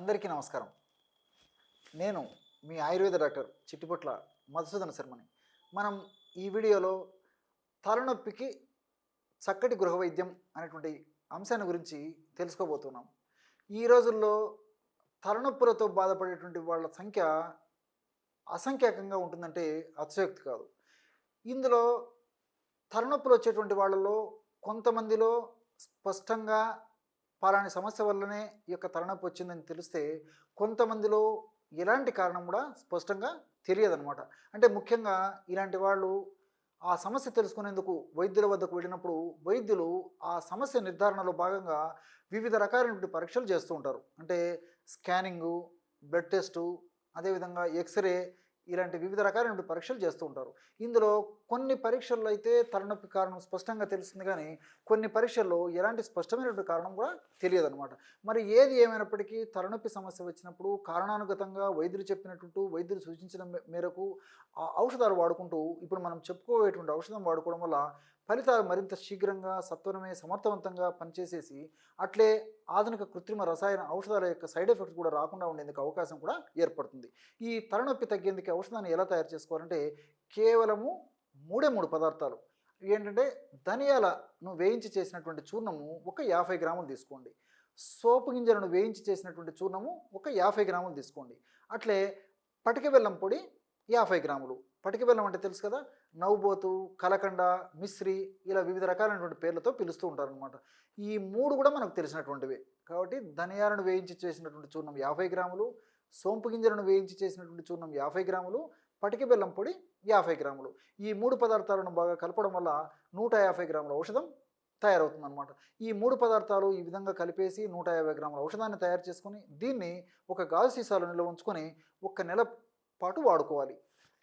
అందరికీ నమస్కారం. నేను మీ ఆయుర్వేద డాక్టర్ చిట్టిపొట్ల మధుసూదన శర్మని. మనం ఈ వీడియోలో తలనొప్పికి చక్కటి గృహ వైద్యం అనేటువంటి అంశాన్ని గురించి తెలుసుకోబోతున్నాం. ఈ రోజుల్లో తలనొప్పులతో బాధపడేటువంటి వాళ్ళ సంఖ్య అసంఖ్యాకంగా ఉంటుందంటే అతిశయోక్తి కాదు. ఇందులో తలనొప్పులు వచ్చేటువంటి వాళ్ళలో కొంతమందిలో స్పష్టంగా పలాని సమస్య వల్లనే ఈ యొక్క తలనొప్పి వచ్చిందని తెలిస్తే, కొంతమందిలో ఎలాంటి కారణం కూడా స్పష్టంగా తెలియదనమాట. అంటే ముఖ్యంగా ఇలాంటి వాళ్ళు ఆ సమస్య తెలుసుకునేందుకు వైద్యుల వద్దకు వెళ్ళినప్పుడు వైద్యులు ఆ సమస్య నిర్ధారణలో భాగంగా వివిధ రకాలైనటువంటి పరీక్షలు చేస్తూ ఉంటారు. అంటే స్కానింగు, బ్లడ్ టెస్టు, అదేవిధంగా ఎక్స్‌రే ఇలాంటి వివిధ రకాలైనటువంటి పరీక్షలు చేస్తూ ఉంటారు. ఇందులో కొన్ని పరీక్షల్లో అయితే తలనొప్పి కారణం స్పష్టంగా తెలుస్తుంది కానీ, కొన్ని పరీక్షల్లో ఎలాంటి స్పష్టమైనటువంటి కారణం కూడా తెలియదనమాట. మరి ఏది ఏమైనప్పటికీ తలనొప్పి సమస్య వచ్చినప్పుడు కారణానుగతంగా వైద్యులు చెప్పినట్టు వైద్యులు సూచించిన మేరకు ఆ ఔషధాలు వాడుకుంటూ ఇప్పుడు మనం చెప్పుకోవేటువంటి ఔషధం వాడుకోవడం వల్ల ఫలితాలు మరింత శీఘ్రంగా సత్వరమే సమర్థవంతంగా పనిచేసేసి అట్లే ఆధునిక కృత్రిమ రసాయన ఔషధాల యొక్క సైడ్ ఎఫెక్ట్స్ కూడా రాకుండా ఉండేందుకు అవకాశం కూడా ఏర్పడుతుంది. ఈ తలనొప్పి తగ్గేందుకు ఔషధాన్ని ఎలా తయారు చేసుకోవాలంటే కేవలము మూడు పదార్థాలు ఏంటంటే ధనియాలను వేయించి చేసినటువంటి చూర్ణము ఒక 50 గ్రాములు తీసుకోండి. సోపు గింజలను వేయించి చేసినటువంటి చూర్ణము ఒక 50 గ్రాములు తీసుకోండి. అట్లే పటిక బెల్లం పొడి 50 గ్రాములు. పటిక బెల్లం అంటే తెలుసు కదా, నవ్వుబోతు, కలకండ, మిశ్రి ఇలా వివిధ రకాలైనటువంటి పేర్లతో పిలుస్తూ ఉంటారనమాట. ఈ మూడు కూడా మనకు తెలిసినటువంటివే. కాబట్టి ధనియాలను వేయించి చేసినటువంటి చూర్ణం 50 గ్రాములు, సోంపు గింజలను వేయించి చేసినటువంటి చూర్ణం 50 గ్రాములు, పటిక బెల్లం పొడి 50 గ్రాములు. ఈ మూడు పదార్థాలను బాగా కలపడం వల్ల 150 గ్రాముల ఔషధం తయారవుతుందన్నమాట. ఈ మూడు పదార్థాలు ఈ విధంగా కలిపేసి 150 గ్రాముల ఔషధాన్ని తయారు చేసుకొని దీన్ని ఒక గాజు సీసాలో నిల్వ ఉంచుకొని ఒక నెల పాటు వాడుకోవాలి.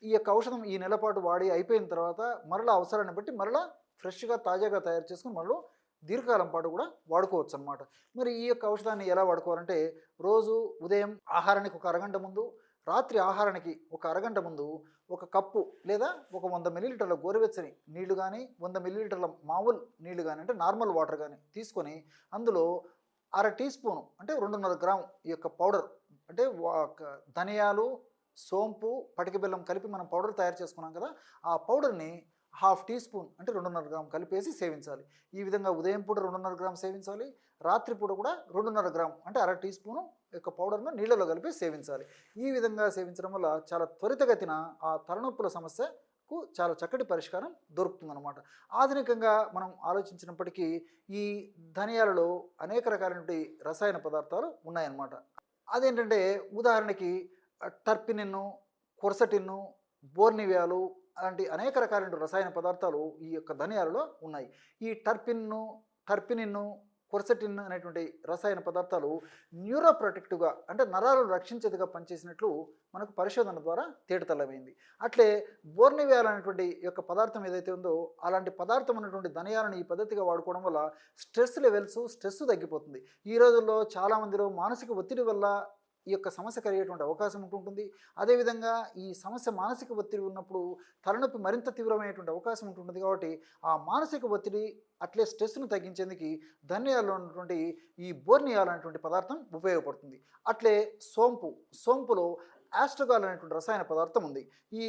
ఈ యొక్క ఔషధం ఈ నెల పాటు వాడి అయిపోయిన తర్వాత మరలా అవసరాన్ని బట్టి మరలా ఫ్రెష్గా తాజాగా తయారు చేసుకుని మరలా దీర్ఘకాలం పాటు కూడా వాడుకోవచ్చు అనమాట. మరి ఈ యొక్క ఔషధాన్ని ఎలా వాడుకోవాలంటే రోజు ఉదయం ఆహారానికి ఒక అరగంట ముందు, రాత్రి ఆహారానికి ఒక అరగంట ముందు ఒక కప్పు లేదా ఒక 100 మిల్లీలీటర్ల గోరువెచ్చని నీళ్లు కానీ 100 మిల్లీలీటర్ల మామూలు నీళ్లు కానీ అంటే నార్మల్ వాటర్ కానీ తీసుకొని అందులో అర టీ స్పూను అంటే 2.5 గ్రాము ఈ యొక్క పౌడర్ అంటే ధనియాలు, సోంపు, పటిక బెల్లం కలిపి మనం పౌడర్ తయారు చేసుకున్నాం కదా, ఆ పౌడర్ని హాఫ్ టీ స్పూన్ అంటే 2.5 గ్రాము కలిపేసి సేవించాలి. ఈ విధంగా ఉదయం పూట 2.5 గ్రాము సేవించాలి, రాత్రి పూట కూడా 2.5 గ్రాము అంటే అర టీ స్పూను యొక్క పౌడర్ను నీళ్ళలో కలిపి సేవించాలి. ఈ విధంగా సేవించడం వల్ల చాలా త్వరితగతిన ఆ తలనొప్పుల సమస్యకు చాలా చక్కటి పరిష్కారం దొరుకుతుందన్నమాట. ఆధునికంగా మనం ఆలోచించినప్పటికీ ఈ ధనియాలలో అనేక రకాలైనటువంటి రసాయన పదార్థాలు ఉన్నాయన్నమాట. అదేంటంటే ఉదాహరణకి టర్పినిన్ను, క్వర్సటిన్ను, బోర్నివియాలు అలాంటి అనేక రకాలైన రసాయన పదార్థాలు ఈ యొక్క ధనియాలలో ఉన్నాయి. ఈ టర్పినిన్ను, క్వర్సటిన్ అనేటువంటి రసాయన పదార్థాలు న్యూరోప్రొటెక్టివ్గా అంటే నరాలను రక్షించేదిగా పనిచేసినట్లు మనకు పరిశోధన ద్వారా తేటతెల్లమైంది. అట్లే బోర్నివియాల్ అనేటువంటి యొక్క పదార్థం ఏదైతే ఉందో అలాంటి పదార్థం ఉన్నటువంటి ధనియాలను ఈ పద్ధతిగా వాడుకోవడం వల్ల స్ట్రెస్ తగ్గిపోతుంది. ఈ రోజుల్లో చాలామందిలో మానసిక ఒత్తిడి వల్ల ఈ యొక్క సమస్య కలిగేటువంటి అవకాశం ఉంటుంటుంది. అదేవిధంగా ఈ సమస్య మానసిక ఒత్తిడి ఉన్నప్పుడు తలనొప్పి మరింత తీవ్రమైనటువంటి అవకాశం ఉంటుంది. కాబట్టి ఆ మానసిక ఒత్తిడి అట్లే స్ట్రెస్ను తగ్గించేందుకు ధనియాల్లో ఉన్నటువంటి ఈ బోర్నియాల్ అనేటువంటి పదార్థం ఉపయోగపడుతుంది. అట్లే సోంపులో ఆస్ట్రగాల్ అనేటువంటి రసాయన పదార్థం ఉంది. ఈ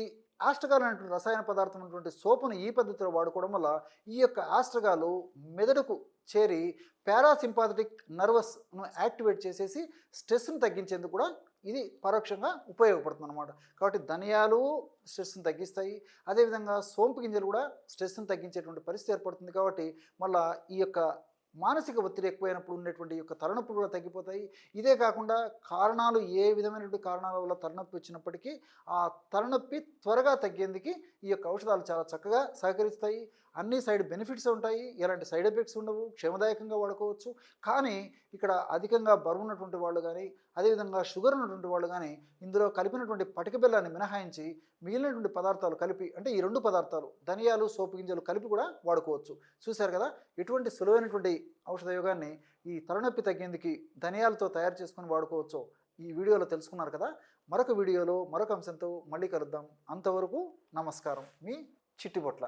ఆస్ట్రగాల్ అనేటువంటి రసాయన పదార్థం ఉన్నటువంటి సోపును ఈ పద్ధతిలో వాడుకోవడం వల్ల ఈ యొక్క ఆస్ట్రగాలు మెదడుకు చేరి పారాసింపాథటిక్ నర్వస్ను యాక్టివేట్ చేసేసి స్ట్రెస్ను తగ్గించేందుకు కూడా ఇది పరోక్షంగా ఉపయోగపడుతుంది అనమాట. కాబట్టి ధనియాలు స్ట్రెస్ని తగ్గిస్తాయి, అదేవిధంగా సోంపు గింజలు కూడా స్ట్రెస్ని తగ్గించేటువంటి పరిస్థితి ఏర్పడుతుంది. కాబట్టి మళ్ళీ ఈ యొక్క మానసిక ఒత్తిడి ఎక్కువైనప్పుడు ఉండేటువంటి యొక్క తలనొప్పులు కూడా తగ్గిపోతాయి. ఇదే కాకుండా కారణాలు ఏ విధమైనటువంటి కారణాల వల్ల తలనొప్పి వచ్చినప్పటికీ ఆ తలనొప్పి త్వరగా తగ్గేందుకు ఈ యొక్క ఔషధాలు చాలా చక్కగా సహకరిస్తాయి. అన్ని సైడ్ బెనిఫిట్స్ ఉంటాయి, ఎలాంటి సైడ్ ఎఫెక్ట్స్ ఉండవు, క్షేమదాయకంగా వాడుకోవచ్చు. కానీ ఇక్కడ అధికంగా బరువు ఉన్నటువంటి వాళ్ళు కానీ అదేవిధంగా షుగర్ ఉన్నటువంటి వాళ్ళు కానీ ఇందులో కలిపినటువంటి పటిక బెల్లాన్ని మినహాయించి మిగిలినటువంటి పదార్థాలు కలిపి అంటే ఈ 2 పదార్థాలు ధనియాలు, సోపు గింజలు కలిపి కూడా వాడుకోవచ్చు. చూశారు కదా ఎటువంటి సులువైనటువంటి ఔషధ యోగాన్ని ఈ తలనొప్పి తగ్గేందుకు ధనియాలతో తయారు చేసుకొని వాడుకోవచ్చో ఈ వీడియోలో తెలుసుకున్నారు కదా. మరొక వీడియోలో మరొక అంశంతో మళ్ళీ కలుద్దాం. అంతవరకు నమస్కారం. మీ చిట్టిపొట్ల.